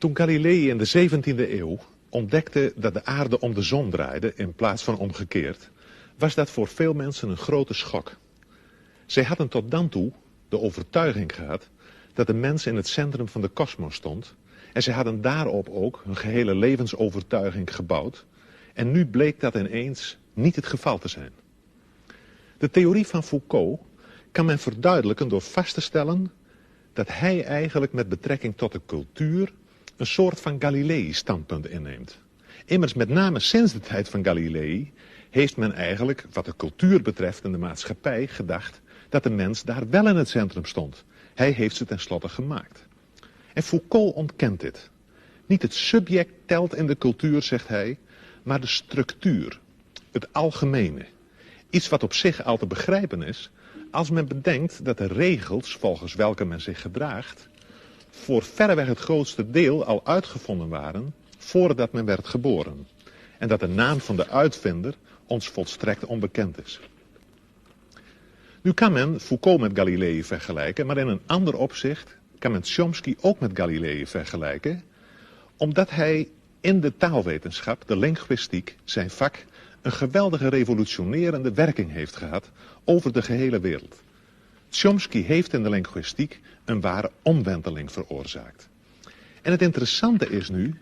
Toen Galilei in de 17e eeuw ontdekte dat de aarde om de zon draaide in plaats van omgekeerd, was dat voor veel mensen een grote schok. Zij hadden tot dan toe de overtuiging gehad dat de mens in het centrum van de kosmos stond. En zij hadden daarop ook hun gehele levensovertuiging gebouwd. En nu bleek dat ineens niet het geval te zijn. De theorie van Foucault kan men verduidelijken door vast te stellen dat hij eigenlijk met betrekking tot de cultuur een soort van Galilei-standpunt inneemt. Immers met name sinds de tijd van Galilei heeft men eigenlijk, wat de cultuur betreft en de maatschappij, gedacht dat de mens daar wel in het centrum stond. Hij heeft ze tenslotte gemaakt. En Foucault ontkent dit. Niet het subject telt in de cultuur, zegt hij, maar de structuur, het algemene. Iets wat op zich al te begrijpen is, als men bedenkt dat de regels volgens welke men zich gedraagt voor verreweg het grootste deel al uitgevonden waren voordat men werd geboren. En dat de naam van de uitvinder ons volstrekt onbekend is. Nu kan men Foucault met Galilei vergelijken, maar in een ander opzicht kan men Chomsky ook met Galilei vergelijken, omdat hij in de taalwetenschap, de linguïstiek, zijn vak, een geweldige revolutionerende werking heeft gehad over de gehele wereld. Chomsky heeft in de linguïstiek een ware omwenteling veroorzaakt. En het interessante is nu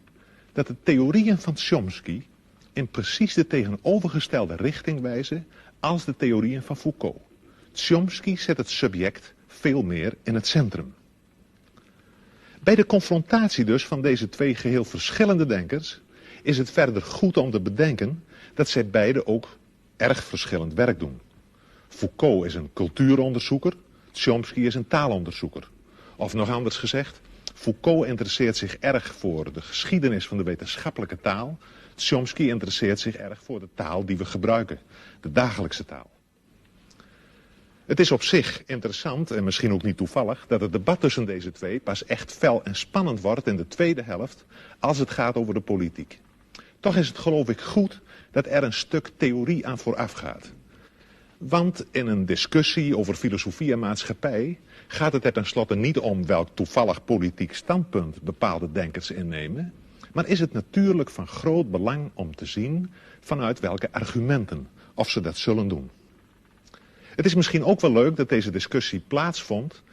dat de theorieën van Chomsky in precies de tegenovergestelde richting wijzen als de theorieën van Foucault. Chomsky zet het subject veel meer in het centrum. Bij de confrontatie dus van deze twee geheel verschillende denkers is het verder goed om te bedenken dat zij beide ook erg verschillend werk doen. Foucault is een cultuuronderzoeker, Chomsky is een taalonderzoeker. Of nog anders gezegd, Foucault interesseert zich erg voor de geschiedenis van de wetenschappelijke taal. Chomsky interesseert zich erg voor de taal die we gebruiken, de dagelijkse taal. Het is op zich interessant, en misschien ook niet toevallig, dat het debat tussen deze twee pas echt fel en spannend wordt in de tweede helft als het gaat over de politiek. Toch is het geloof ik goed dat er een stuk theorie aan vooraf gaat. Want in een discussie over filosofie en maatschappij gaat het er tenslotte niet om welk toevallig politiek standpunt bepaalde denkers innemen, maar is het natuurlijk van groot belang om te zien vanuit welke argumenten, of ze dat zullen doen. Het is misschien ook wel leuk dat deze discussie plaatsvond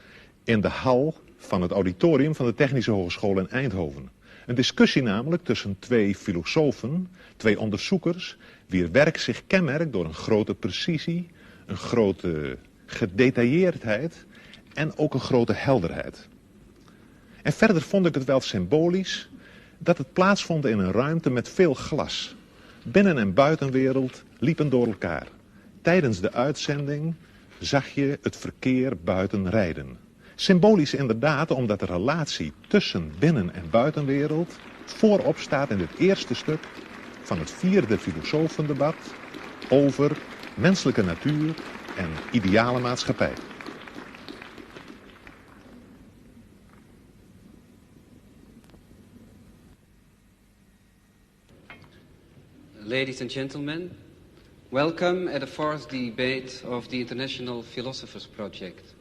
in de hal van het auditorium van de Technische Hogeschool in Eindhoven. Een discussie namelijk tussen twee filosofen, twee onderzoekers, wier werk zich kenmerkt door een grote precisie, een grote gedetailleerdheid en ook een grote helderheid. En verder vond ik het wel symbolisch dat het plaatsvond in een ruimte met veel glas. Binnen- en buitenwereld liepen door elkaar. Tijdens de uitzending zag je het verkeer buiten rijden. Symbolisch inderdaad omdat de relatie tussen binnen- en buitenwereld voorop staat in het eerste stuk van het 4e filosofendebat over menselijke natuur en ideale maatschappij. Ladies and gentlemen, welcome at the 4th debate of the International Philosophers Project.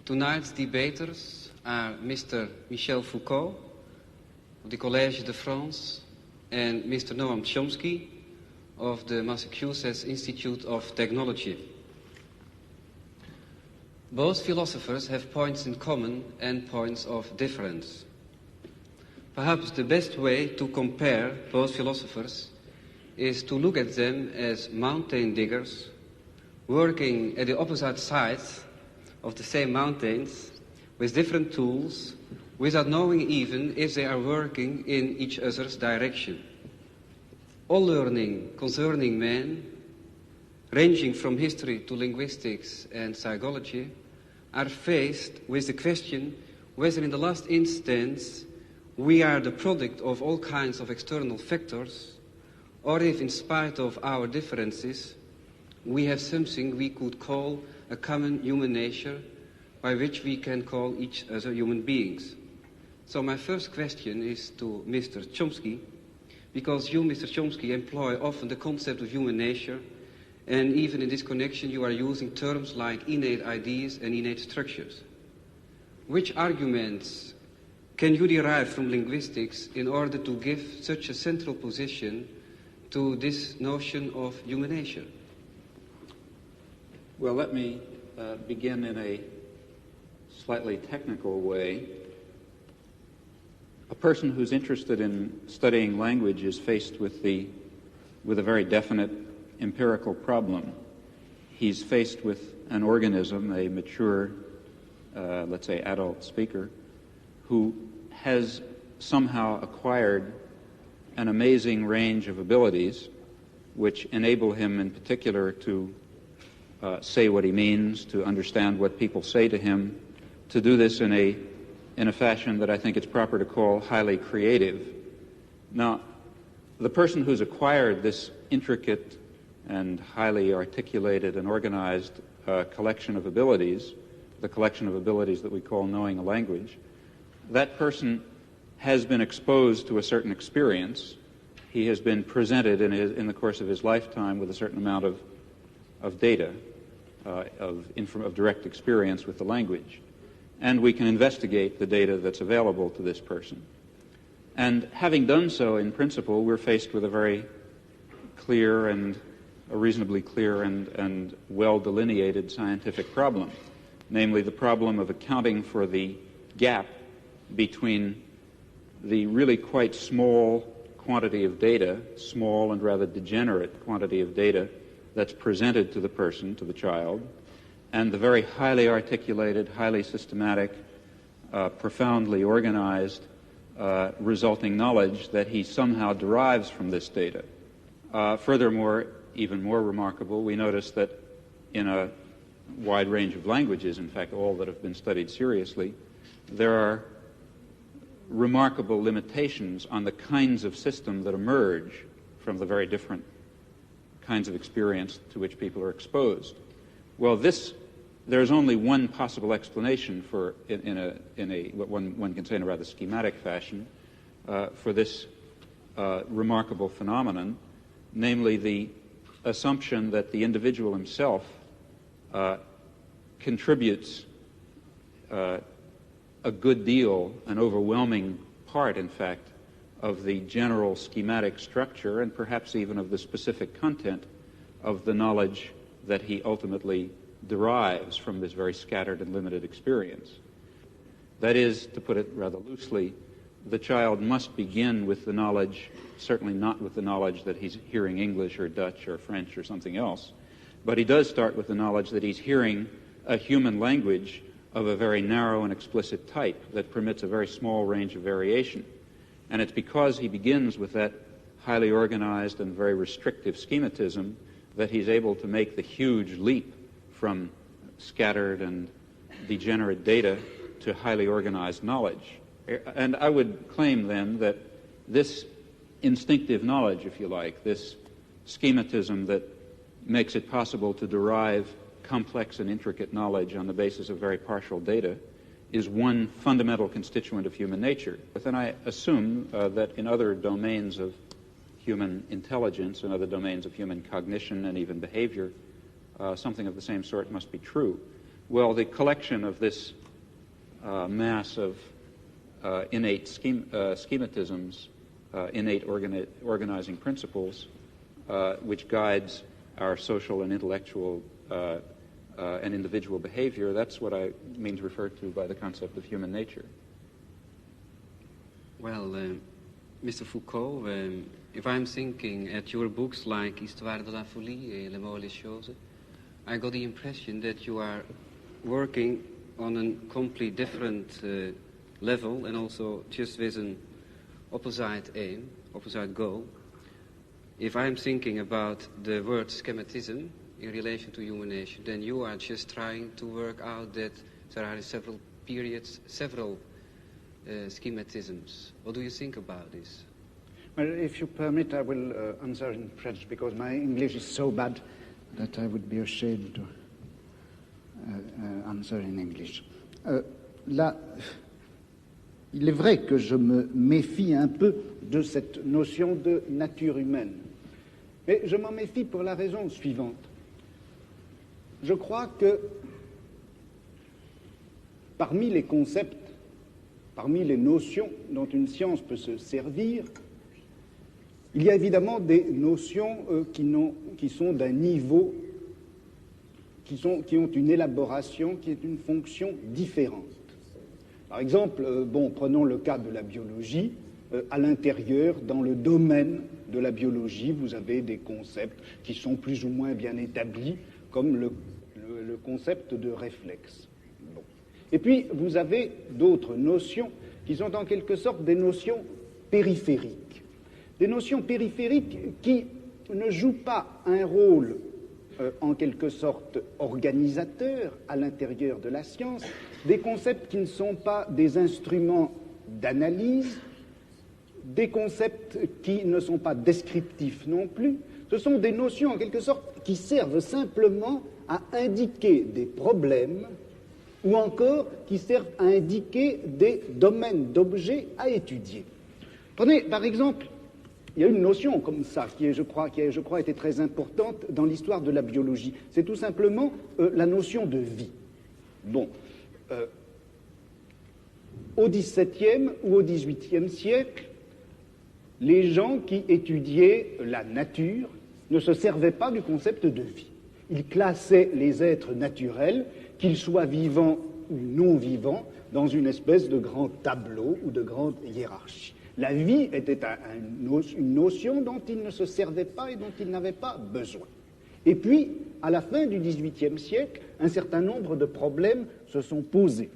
Tonight's debaters are Mr. Michel Foucault of the Collège de France and Mr. Noam Chomsky of the Massachusetts Institute of Technology. Both philosophers have points in common and points of difference. Perhaps the best way to compare both philosophers is to look at them as mountain diggers working at the opposite sides of the same mountains with different tools without knowing even if they are working in each other's direction. All learning concerning man, ranging from history to linguistics and psychology, are faced with the question whether in the last instance we are the product of all kinds of external factors, or if in spite of our differences we have something we could call a common human nature by which we can call each other human beings. So my first question is to Mr. Chomsky, because you, Mr. Chomsky, employ often the concept of human nature, and even in this connection you are using terms like innate ideas and innate structures. Which arguments can you derive from linguistics in order to give such a central position to this notion of human nature? Well, let me begin in a slightly technical way. A person who's interested in studying language is faced with a very definite empirical problem. He's faced with an organism, a mature, let's say, adult speaker, who has somehow acquired an amazing range of abilities which enable him in particular to say what he means, to understand what people say to him, to do this in a fashion that I think it's proper to call highly creative. Now, the person who's acquired this intricate and highly articulated and organized collection of abilities, the collection of abilities that we call knowing a language, that person has been exposed to a certain experience. He has been presented in the course of his lifetime with a certain amount of data, of direct experience with the language. And we can investigate the data that's available to this person. And having done so, in principle, we're faced with a very clear and a reasonably clear and well-delineated scientific problem, namely the problem of accounting for the gap between the really quite small quantity of data, small and rather degenerate quantity of data that's presented to the person, to the child, and the very highly articulated, highly systematic, profoundly organized resulting knowledge that he somehow derives from this data. Furthermore, even more remarkable, we notice that in a wide range of languages, in fact all that have been studied seriously, there are remarkable limitations on the kinds of system that emerge from the very different kinds of experience to which people are exposed. Well, there's only one possible explanation for, what one can say in a rather schematic fashion, for this remarkable phenomenon, namely the assumption that the individual himself contributes a good deal, an overwhelming part, in fact, of the general schematic structure and perhaps even of the specific content of the knowledge that he ultimately derives from this very scattered and limited experience. That is, to put it rather loosely, the child must begin with the knowledge, certainly not with the knowledge that he's hearing English or Dutch or French or something else, but he does start with the knowledge that he's hearing a human language of a very narrow and explicit type that permits a very small range of variation. And it's because he begins with that highly organized and very restrictive schematism that he's able to make the huge leap from scattered and degenerate data to highly organized knowledge. And I would claim then that this instinctive knowledge, if you like, this schematism that makes it possible to derive complex and intricate knowledge on the basis of very partial data, is one fundamental constituent of human nature. But then I assume that in other domains of human intelligence and other domains of human cognition and even behavior, something of the same sort must be true. Well, the collection of this mass of innate schematisms, innate organizing principles, which guides our social and intellectual and individual behavior, that's what I mean to refer to by the concept of human nature. Well, Mr. Foucault, if I'm thinking at your books like Histoire de la folie et Les mots et les choses, I got the impression that you are working on a completely different level and also just with an opposite aim, opposite goal. If I'm thinking about the word schematism in relation to human nature, then you are just trying to work out that there are several periods, several schematisms. What do you think about this? Well, if you permit, I will answer in French because my English is so bad that I would be ashamed to answer in English. Là, il est vrai que je me méfie un peu de cette notion de nature humaine. Mais je m'en méfie pour la raison suivante. Je crois que parmi les concepts parmi les notions dont une science peut se servir, il y a évidemment des notions qui sont d'un niveau, qui ont une élaboration, qui est une fonction différente. Par exemple, prenons le cas de la biologie. À l'intérieur, dans le domaine de la biologie, vous avez des concepts qui sont plus ou moins bien établis, comme le concept de réflexe. Bon. Et puis, vous avez d'autres notions qui sont en quelque sorte des notions périphériques. Des notions périphériques qui ne jouent pas un rôle en quelque sorte organisateur à l'intérieur de la science, des concepts qui ne sont pas des instruments d'analyse, des concepts qui ne sont pas descriptifs non plus. Ce sont des notions en quelque sorte qui servent simplement à indiquer des problèmes ou encore qui servent à indiquer des domaines d'objets à étudier. Prenez par exemple, il y a une notion comme ça qui a, je crois, été très importante dans l'histoire de la biologie. C'est tout simplement la notion de vie. Bon, au XVIIe ou au XVIIIe siècle, les gens qui étudiaient la nature ne se servaient pas du concept de vie. Ils classaient les êtres naturels, qu'ils soient vivants ou non vivants, dans une espèce de grand tableau ou de grande hiérarchie. La vie était une notion dont ils ne se servaient pas et dont ils n'avaient pas besoin. Et puis, à la fin du XVIIIe siècle, un certain nombre de problèmes se sont posés,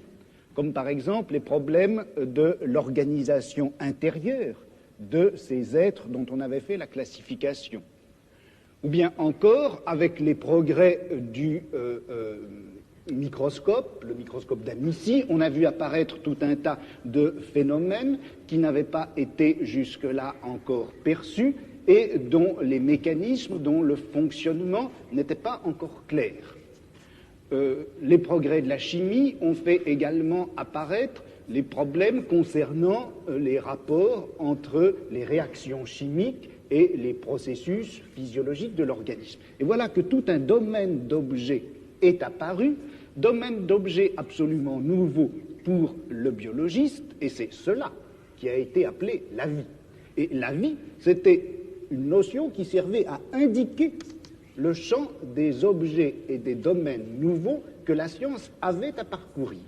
comme par exemple les problèmes de l'organisation intérieure de ces êtres dont on avait fait la classification. Ou bien encore, avec les progrès du microscope, le microscope d'Amici, on a vu apparaître tout un tas de phénomènes qui n'avaient pas été jusque-là encore perçus et dont les mécanismes, dont le fonctionnement n'était pas encore clair. Les progrès de la chimie ont fait également apparaître les problèmes concernant les rapports entre les réactions chimiques et les processus physiologiques de l'organisme. Et voilà que tout un domaine d'objets est apparu, domaine d'objets absolument nouveau pour le biologiste, et c'est cela qui a été appelé la vie. Et la vie, c'était une notion qui servait à indiquer le champ des objets et des domaines nouveaux que la science avait à parcourir.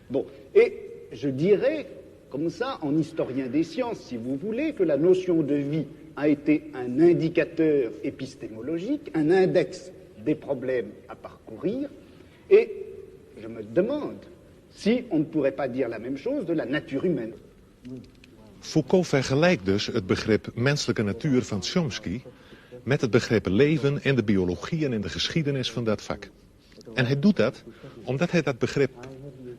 Bon, et je dirais, comme ça, en historien des sciences, si vous voulez, que la notion de vie a été un indicateur épistémologique, un index des problèmes à parcourir, et je me demande si on ne pourrait pas dire la même chose de la nature humaine. Foucault vergelijkt dus het begrip menselijke natuur van Chomsky met het begrip leven in de biologie en in de geschiedenis van dat vak. En hij doet dat omdat hij dat begrip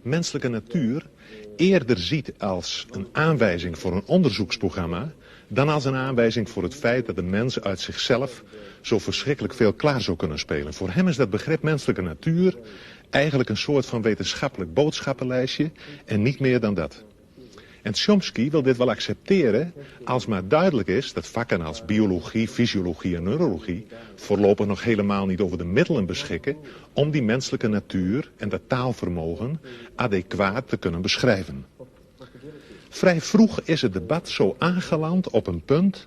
menselijke natuur eerder ziet als een aanwijzing voor een onderzoeksprogramma dan als een aanwijzing voor het feit dat de mens uit zichzelf zo verschrikkelijk veel klaar zou kunnen spelen. Voor hem is dat begrip menselijke natuur eigenlijk een soort van wetenschappelijk boodschappenlijstje en niet meer dan dat. En Chomsky wil dit wel accepteren als maar duidelijk is dat vakken als biologie, fysiologie en neurologie voorlopig nog helemaal niet over de middelen beschikken om die menselijke natuur en dat taalvermogen adequaat te kunnen beschrijven. Vrij vroeg is het debat zo aangeland op een punt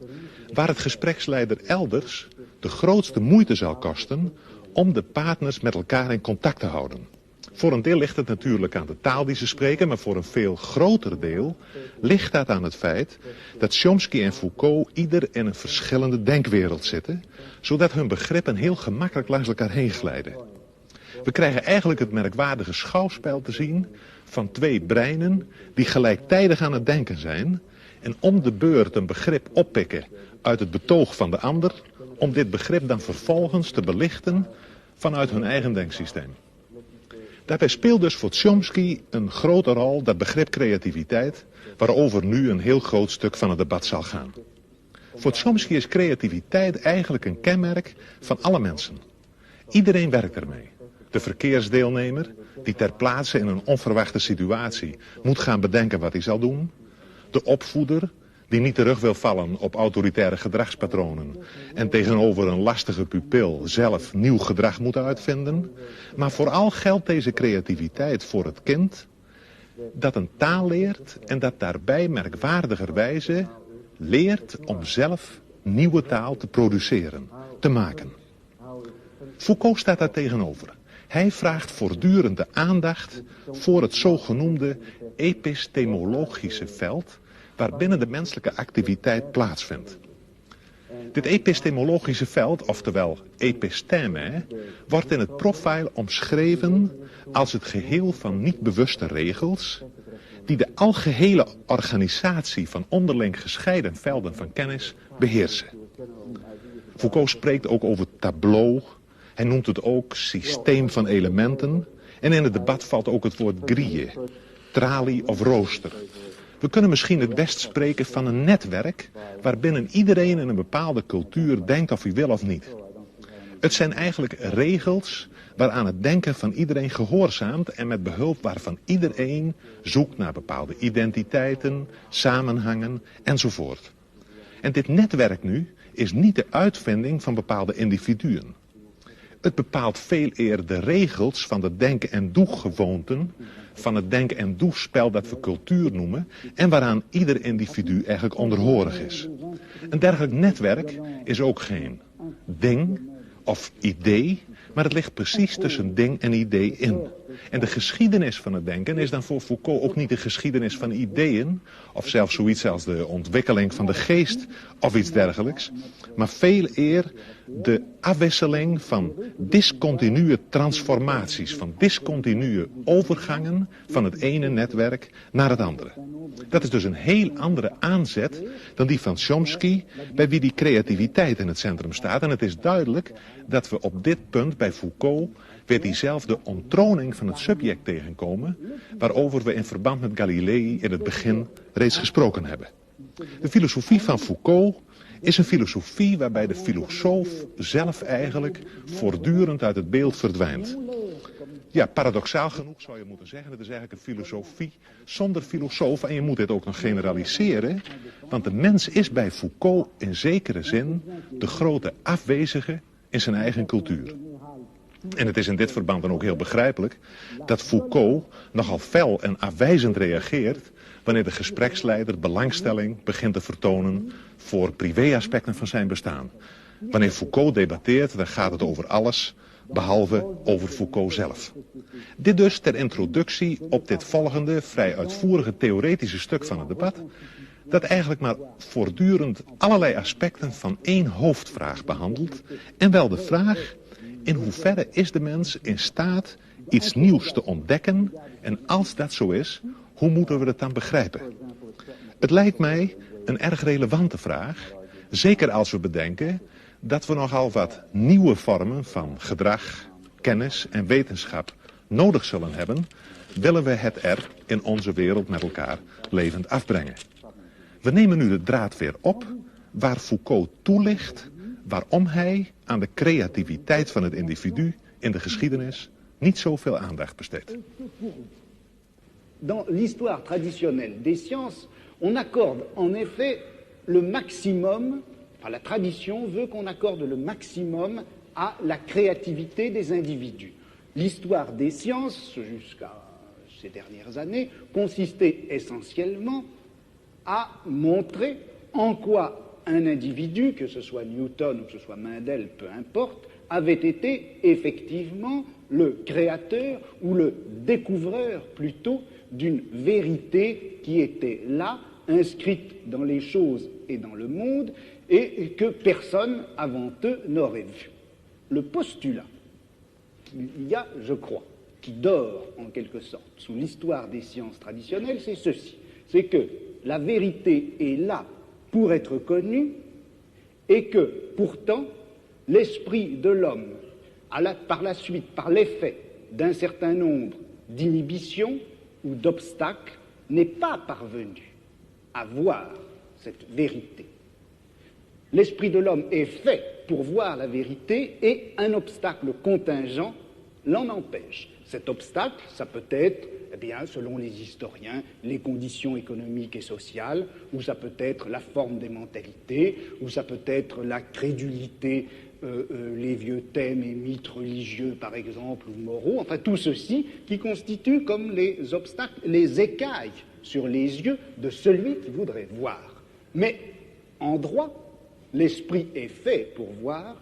waar het gespreksleider elders de grootste moeite zal kosten om de partners met elkaar in contact te houden. Voor een deel ligt het natuurlijk aan de taal die ze spreken, maar voor een veel groter deel ligt dat aan het feit dat Chomsky en Foucault ieder in een verschillende denkwereld zitten, zodat hun begrippen heel gemakkelijk langs elkaar heen glijden. We krijgen eigenlijk het merkwaardige schouwspel te zien van twee breinen die gelijktijdig aan het denken zijn en om de beurt een begrip oppikken uit het betoog van de ander, om dit begrip dan vervolgens te belichten vanuit hun eigen denksysteem. Daarbij speelt dus voor Chomsky een grote rol dat begrip creativiteit, waarover nu een heel groot stuk van het debat zal gaan. Voor Chomsky is creativiteit eigenlijk een kenmerk van alle mensen. Iedereen werkt ermee. De verkeersdeelnemer, die ter plaatse in een onverwachte situatie moet gaan bedenken wat hij zal doen. De opvoeder, die niet terug wil vallen op autoritaire gedragspatronen en tegenover een lastige pupil zelf nieuw gedrag moet uitvinden. Maar vooral geldt deze creativiteit voor het kind dat een taal leert en dat daarbij merkwaardigerwijze leert om zelf nieuwe taal te produceren, te maken. Foucault staat daar tegenover. Hij vraagt voortdurend de aandacht voor het zogenoemde epistemologische veld waarbinnen de menselijke activiteit plaatsvindt. Dit epistemologische veld, oftewel episteme, wordt in het profiel omschreven als het geheel van niet bewuste regels die de algehele organisatie van onderling gescheiden velden van kennis beheersen. Foucault spreekt ook over tableau, hij noemt het ook systeem van elementen en in het debat valt ook het woord grille, tralie of rooster. We kunnen misschien het best spreken van een netwerk waarbinnen iedereen in een bepaalde cultuur denkt of hij wil of niet. Het zijn eigenlijk regels waaraan het denken van iedereen gehoorzaamt en met behulp waarvan iedereen zoekt naar bepaalde identiteiten, samenhangen enzovoort. En dit netwerk nu is niet de uitvinding van bepaalde individuen. Het bepaalt veel eer de regels van de denken- en doegewoonten, van het denken- en doespel dat we cultuur noemen en waaraan ieder individu eigenlijk onderhorig is. Een dergelijk netwerk is ook geen ding of idee, maar het ligt precies tussen ding en idee in. En de geschiedenis van het denken is dan voor Foucault ook niet de geschiedenis van ideeën, of zelfs zoiets als de ontwikkeling van de geest of iets dergelijks, maar veel eer de afwisseling van discontinue transformaties, van discontinue overgangen van het ene netwerk naar het andere. Dat is dus een heel andere aanzet dan die van Chomsky, bij wie die creativiteit in het centrum staat. En het is duidelijk dat we op dit punt bij Foucault weer diezelfde onttroning van het subject tegenkomen, waarover we in verband met Galilei in het begin reeds gesproken hebben. De filosofie van Foucault is een filosofie waarbij de filosoof zelf eigenlijk voortdurend uit het beeld verdwijnt. Ja, paradoxaal genoeg zou je moeten zeggen, het is eigenlijk een filosofie zonder filosoof. En je moet dit ook nog generaliseren, want de mens is bij Foucault in zekere zin de grote afwezige in zijn eigen cultuur. En het is in dit verband dan ook heel begrijpelijk dat Foucault nogal fel en afwijzend reageert wanneer de gespreksleider belangstelling begint te vertonen voor privéaspecten van zijn bestaan. Wanneer Foucault debatteert, dan gaat het over alles, behalve over Foucault zelf. Dit dus ter introductie op dit volgende, vrij uitvoerige theoretische stuk van het debat, dat eigenlijk maar voortdurend allerlei aspecten van één hoofdvraag behandelt, en wel de vraag: in hoeverre is de mens in staat iets nieuws te ontdekken, en als dat zo is, hoe moeten we het dan begrijpen? Het lijkt mij een erg relevante vraag, zeker als we bedenken dat we nogal wat nieuwe vormen van gedrag, kennis en wetenschap nodig zullen hebben, willen we het er in onze wereld met elkaar levend afbrengen. We nemen nu de draad weer op waar Foucault toelicht waarom hij aan de creativiteit van het individu in de geschiedenis niet zoveel aandacht besteedt. Dans l'histoire traditionnelle des sciences, on accorde en effet le maximum, enfin la tradition veut qu'on accorde le maximum à la créativité des individus. L'histoire des sciences, jusqu'à ces dernières années, consistait essentiellement à montrer en quoi un individu, que ce soit Newton ou que ce soit Mendel, peu importe, avait été effectivement le créateur ou le découvreur plutôt d'une vérité qui était là, inscrite dans les choses et dans le monde, et que personne avant eux n'aurait vu. Le postulat, il y a, je crois, qui dort en quelque sorte sous l'histoire des sciences traditionnelles, c'est ceci, c'est que la vérité est là pour être connue et que pourtant l'esprit de l'homme, par la suite, par l'effet d'un certain nombre d'inhibitions ou d'obstacles, n'est pas parvenu à voir cette vérité. L'esprit de l'homme est fait pour voir la vérité et un obstacle contingent l'en empêche. Cet obstacle, ça peut être, eh bien, selon les historiens, les conditions économiques et sociales, ou ça peut être la forme des mentalités, ou ça peut être la crédulité les vieux thèmes et mythes religieux, par exemple, ou moraux, enfin tout ceci qui constitue comme les obstacles, les écailles sur les yeux de celui qui voudrait voir. Mais en droit, l'esprit est fait pour voir,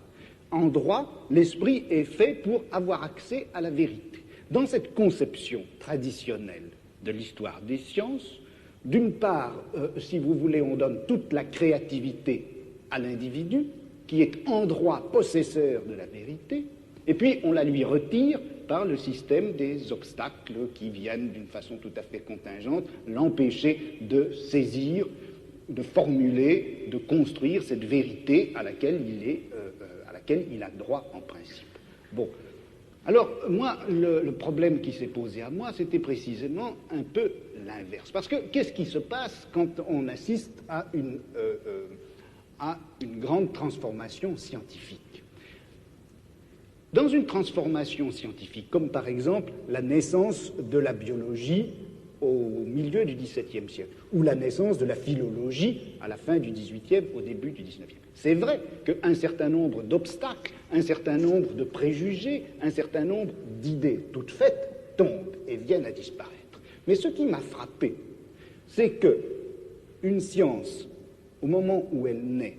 en droit, l'esprit est fait pour avoir accès à la vérité. Dans cette conception traditionnelle de l'histoire des sciences, d'une part, si vous voulez, on donne toute la créativité à l'individu, qui est en droit possesseur de la vérité, et puis on la lui retire par le système des obstacles qui viennent d'une façon tout à fait contingente l'empêcher de saisir, de formuler, de construire cette vérité à laquelle il a droit en principe. Bon. Alors, moi, le problème qui s'est posé à moi, c'était précisément un peu l'inverse. Parce que qu'est-ce qui se passe quand on assiste à une grande transformation scientifique? Dans une transformation scientifique, comme par exemple la naissance de la biologie au milieu du XVIIe siècle, ou la naissance de la philologie à la fin du XVIIIe, au début du XIXe. C'est vrai qu'un certain nombre d'obstacles, un certain nombre de préjugés, un certain nombre d'idées toutes faites tombent et viennent à disparaître. Mais ce qui m'a frappé, c'est que une science, au moment où elle naît,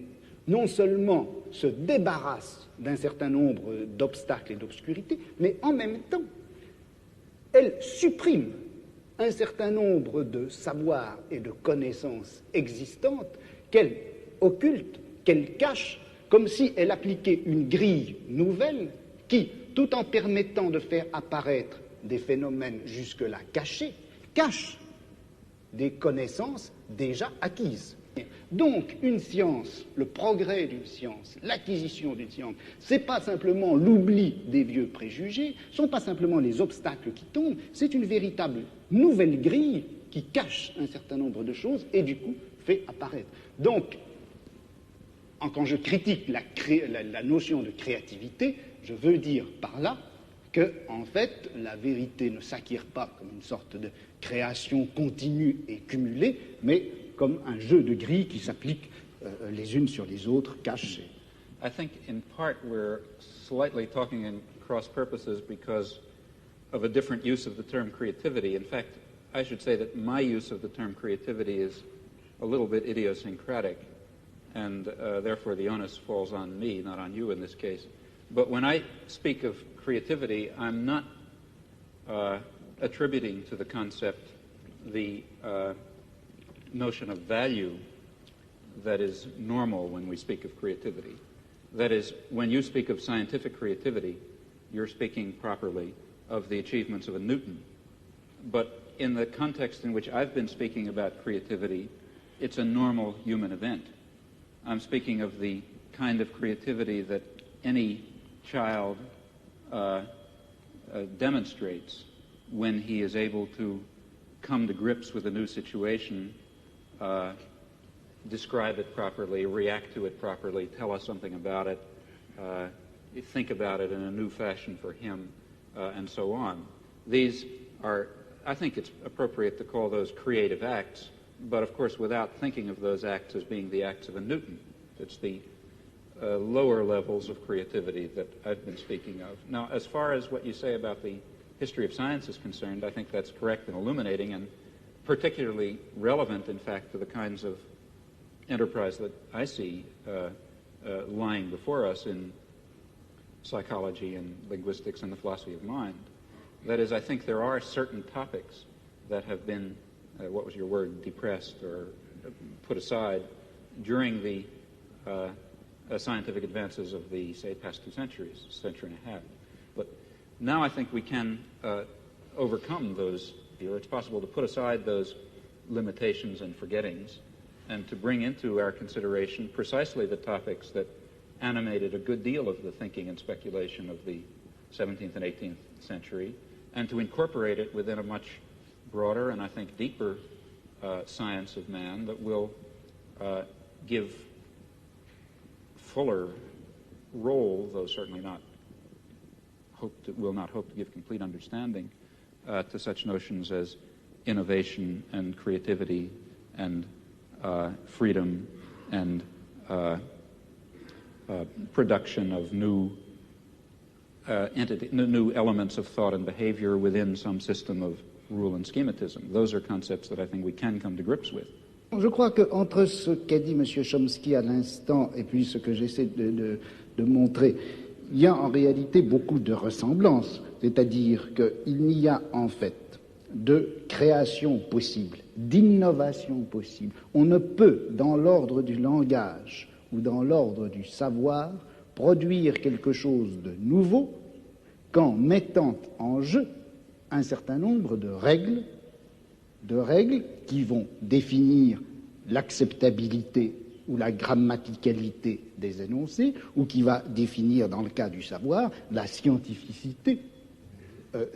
non seulement se débarrasse d'un certain nombre d'obstacles et d'obscurités, mais en même temps, elle supprime un certain nombre de savoirs et de connaissances existantes qu'elle occulte, qu'elle cache, comme si elle appliquait une grille nouvelle qui, tout en permettant de faire apparaître des phénomènes jusque-là cachés, cache des connaissances déjà acquises. Donc, une science, le progrès d'une science, l'acquisition d'une science, c'est pas simplement l'oubli des vieux préjugés, ce sont pas simplement les obstacles qui tombent, c'est une véritable nouvelle grille qui cache un certain nombre de choses et du coup fait apparaître. Donc, quand je critique la notion de créativité, je veux dire par là que, en fait, la vérité ne s'acquiert pas comme une sorte de création continue et cumulée, mais comme un jeu de grilles qui s'appliquent les unes sur les autres, cachées. I think in part we're slightly talking in cross purposes because of a different use of the term creativity. In fact, I should say that my use of the term creativity is a little bit idiosyncratic, and therefore the onus falls on me, not on you in this case. But when I speak of creativity, I'm not attributing to the concept the notion of value that is normal when we speak of creativity. That is, when you speak of scientific creativity, you're speaking properly of the achievements of a Newton. But in the context in which I've been speaking about creativity, it's a normal human event. I'm speaking of the kind of creativity that any child demonstrates when he is able to come to grips with a new situation, describe it properly, react to it properly, tell us something about it, think about it in a new fashion for him, and so on. These are, I think it's appropriate to call those creative acts, but of course without thinking of those acts as being the acts of a Newton. It's the lower levels of creativity that I've been speaking of. Now, as far as what you say about the history of science is concerned, I think that's correct and illuminating and particularly relevant, in fact, to the kinds of enterprise that I see lying before us in psychology and linguistics and the philosophy of mind. That is, I think there are certain topics that have been, what was your word, depressed or put aside during the scientific advances of the, say, past 2 centuries, century and a half. But now I think we can overcome those, or it's possible to put aside those limitations and forgettings and to bring into our consideration precisely the topics that animated a good deal of the thinking and speculation of the 17th and 18th century, and to incorporate it within a much broader and I think deeper science of man that will give fuller role, though certainly not will not hope to give complete understanding to such notions as innovation and creativity and freedom and production of new new elements of thought and behavior within some system of rule and schematism. Those are concepts that I think we can come to grips with. Je crois qu'entre ce qu'a dit M. Chomsky à l'instant et puis ce que j'essaie de montrer, il y a en réalité beaucoup de ressemblances. C'est-à-dire qu'il n'y a en fait de création possible, d'innovation possible. On ne peut, dans l'ordre du langage ou dans l'ordre du savoir, produire quelque chose de nouveau qu'en mettant en jeu un certain nombre de règles qui vont définir l'acceptabilité ou la grammaticalité des énoncés, ou qui va définir, dans le cas du savoir, la scientificité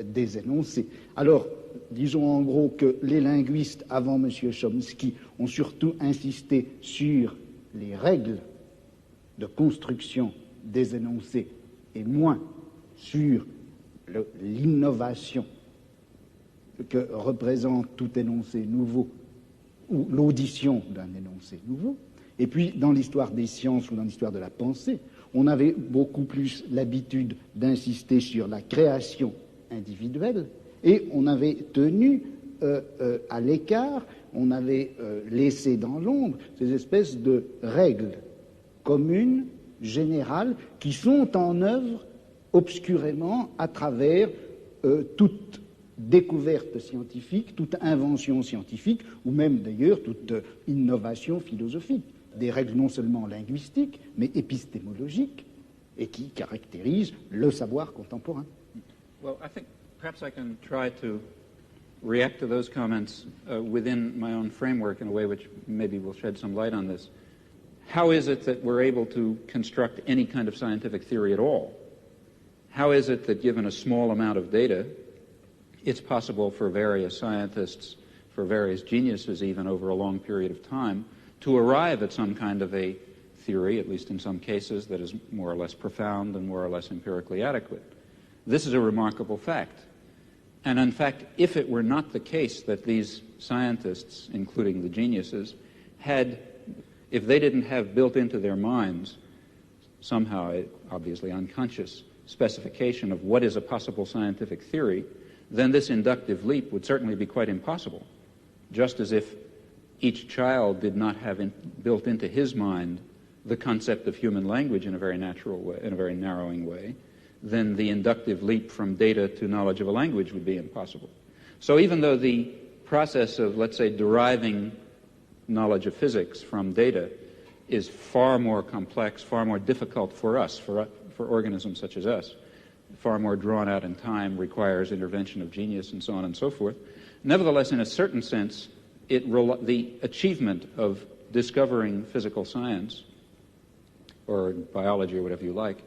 des énoncés. Alors, disons en gros que les linguistes, avant M. Chomsky, ont surtout insisté sur les règles de construction des énoncés et moins sur l'innovation que représente tout énoncé nouveau ou l'audition d'un énoncé nouveau. Et puis, dans l'histoire des sciences ou dans l'histoire de la pensée, on avait beaucoup plus l'habitude d'insister sur la création individuelle et on avait tenu à l'écart, on avait laissé dans l'ombre ces espèces de règles communes, générales, qui sont en œuvre obscurément à travers toute découverte scientifique, toute invention scientifique, ou même d'ailleurs toute innovation philosophique. Des règles non seulement linguistiques, mais épistémologiques, et qui caractérisent le savoir contemporain. Well, I think perhaps I can try to react to those comments within my own framework in a way which maybe will shed some light on this. How is it that we're able to construct any kind of scientific theory at all? How is it that given a small amount of data, it's possible for various scientists, for various geniuses even over a long period of time, to arrive at some kind of a theory, at least in some cases, that is more or less profound and more or less empirically adequate? This is a remarkable fact. And in fact, if it were not the case that these scientists, including the geniuses, if they didn't have built into their minds somehow, obviously unconscious, specification of what is a possible scientific theory, then this inductive leap would certainly be quite impossible. Just as if each child did not have built into his mind the concept of human language in a very natural way, in a very narrowing way, then the inductive leap from data to knowledge of a language would be impossible. So even though the process of, let's say, deriving knowledge of physics from data is far more complex, far more difficult for us, for organisms such as us, far more drawn out in time, requires intervention of genius and so on and so forth, nevertheless, in a certain sense, the achievement of discovering physical science, or biology or whatever you like,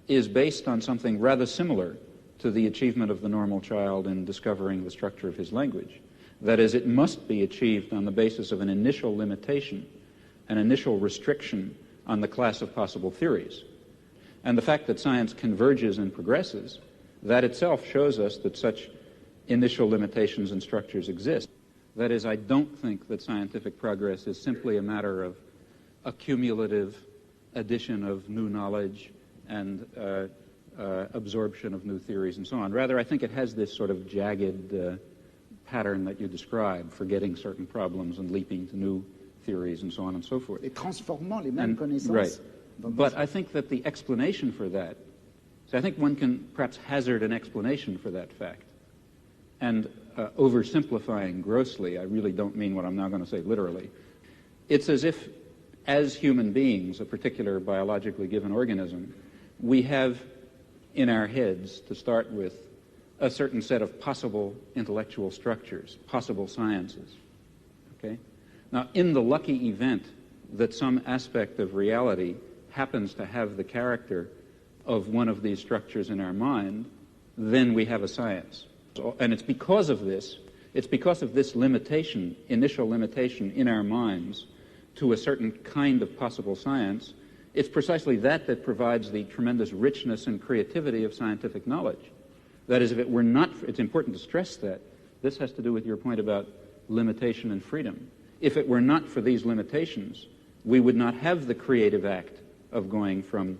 is based on something rather similar to the achievement of the normal child in discovering the structure of his language. That is, it must be achieved on the basis of an initial limitation, an initial restriction on the class of possible theories. And the fact that science converges and progresses, that itself shows us that such initial limitations and structures exist. That is, I don't think that scientific progress is simply a matter of a cumulative addition of new knowledge and absorption of new theories and so on. Rather, I think it has this sort of jagged pattern that you describe, forgetting certain problems and leaping to new theories and so on and so forth. Et transformant les mêmes connaissances. Right. But I think that the explanation for that, so I think one can perhaps hazard an explanation for that fact. And oversimplifying grossly, I really don't mean what I'm now going to say literally. It's as if, as human beings, a particular biologically given organism, we have in our heads, to start with, a certain set of possible intellectual structures, possible sciences. Okay? Now, in the lucky event that some aspect of reality happens to have the character of one of these structures in our mind, then we have a science. And it's because of this limitation, initial limitation in our minds to a certain kind of possible science, it's precisely that provides the tremendous richness and creativity of scientific knowledge. That is, if it were not, it's important to stress that. This has to do with your point about limitation and freedom. If it were not for these limitations, we would not have the creative act of going from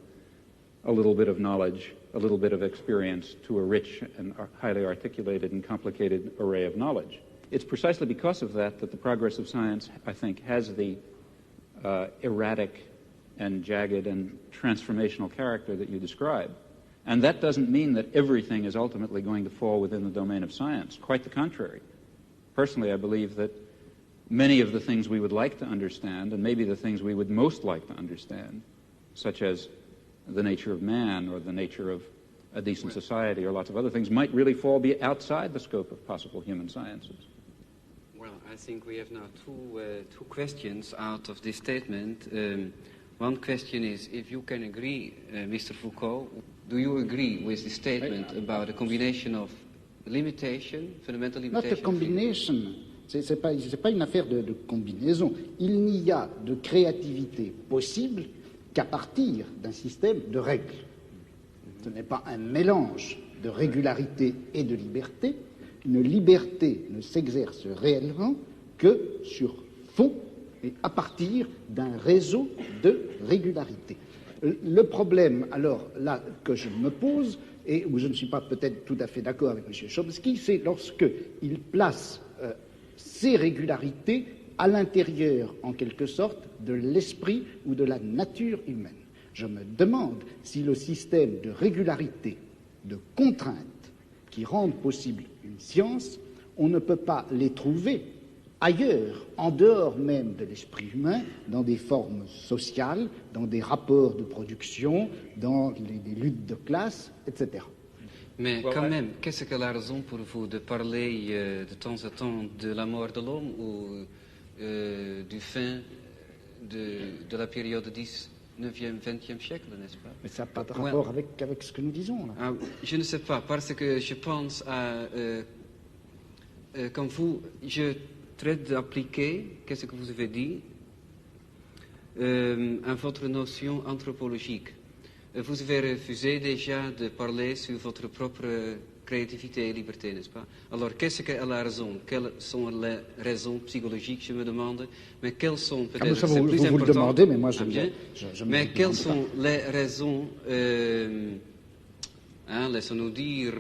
a little bit of knowledge, a little bit of experience, to a rich and highly articulated and complicated array of knowledge. It's precisely because of that that the progress of science, I think, has the erratic and jagged and transformational character that you describe. And that doesn't mean that everything is ultimately going to fall within the domain of science. Quite the contrary. Personally, I believe that many of the things we would like to understand, and maybe the things we would most like to understand, such as the nature of man or the nature of a decent society or lots of other things, might really be outside the scope of possible human sciences. Well, I think we have now two questions out of this statement. One question is, if you can agree, Mr. Foucault, do you agree with the statement about a combination of limitation, fundamental limitation? Not a combination. C'est pas une affaire de combinaison. Il n'y a de créativité possible qu'à partir d'un système de règles. Ce n'est pas un mélange de régularité et de liberté. Une liberté ne s'exerce réellement que sur fond et à partir d'un réseau de régularité. Le problème, alors, là, que je me pose, et où je ne suis pas peut-être tout à fait d'accord avec M. Chomsky, c'est lorsqu'il place ces régularités à l'intérieur, en quelque sorte, de l'esprit ou de la nature humaine. Je me demande si le système de régularité, de contraintes qui rendent possible une science, on ne peut pas les trouver ailleurs, en dehors même de l'esprit humain, dans des formes sociales, dans des rapports de production, dans les luttes de classe, etc. Mais quand même, qu'est-ce que la raison pour vous de parler de temps en temps de la mort de l'homme ou du fin de la période 19e, 20e siècle, n'est-ce pas? Mais ça n'a pas de rapport avec ce que nous disons, là. Ah, je ne sais pas, parce que je pense à... quand je traite d'appliquer, qu'est-ce que vous avez dit, à votre notion anthropologique. Vous avez refusé déjà de parler sur votre propre créativité et liberté, n'est-ce pas? Alors, qu'est-ce qu'elle a raison? Quelles sont les raisons psychologiques, je me demande? Mais quelles sont peut-être... vous le demandez, mais moi je mais quelles sont les raisons, laissons-nous dire,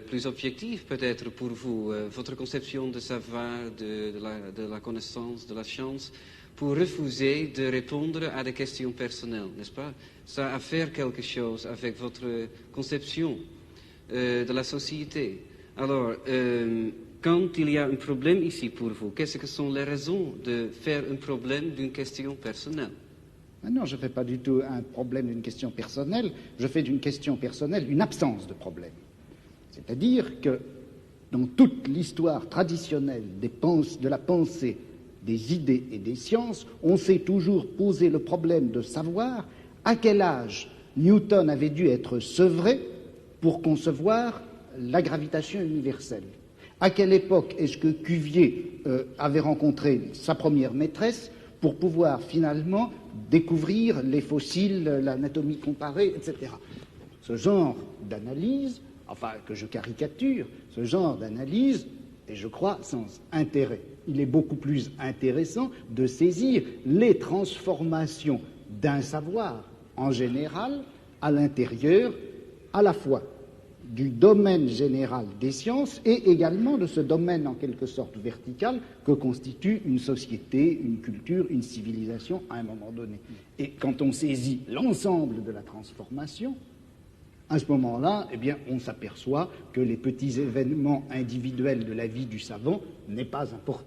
plus objectives peut-être pour vous, votre conception de savoir, de la connaissance, de la science, pour refuser de répondre à des questions personnelles, n'est-ce pas? Ça a à faire quelque chose avec votre conception de la société. Alors, quand il y a un problème ici pour vous, qu'est-ce que sont les raisons de faire un problème d'une question personnelle? Non, je ne fais pas du tout un problème d'une question personnelle, je fais d'une question personnelle une absence de problème. C'est-à-dire que dans toute l'histoire traditionnelle de la pensée, des idées et des sciences, on s'est toujours posé le problème de savoir à quel âge Newton avait dû être sevré pour concevoir la gravitation universelle. À quelle époque est-ce que Cuvier avait rencontré sa première maîtresse pour pouvoir finalement découvrir les fossiles, l'anatomie comparée, etc. Ce genre d'analyse, enfin que je caricature, ce genre d'analyse est, je crois, sans intérêt. Il est beaucoup plus intéressant de saisir les transformations d'un savoir en général à l'intérieur à la fois du domaine général des sciences et également de ce domaine en quelque sorte vertical que constitue une société, une culture, une civilisation à un moment donné. Et quand on saisit l'ensemble de la transformation, à ce moment-là, eh bien, on s'aperçoit que les petits événements individuels de la vie du savant n'est pas important.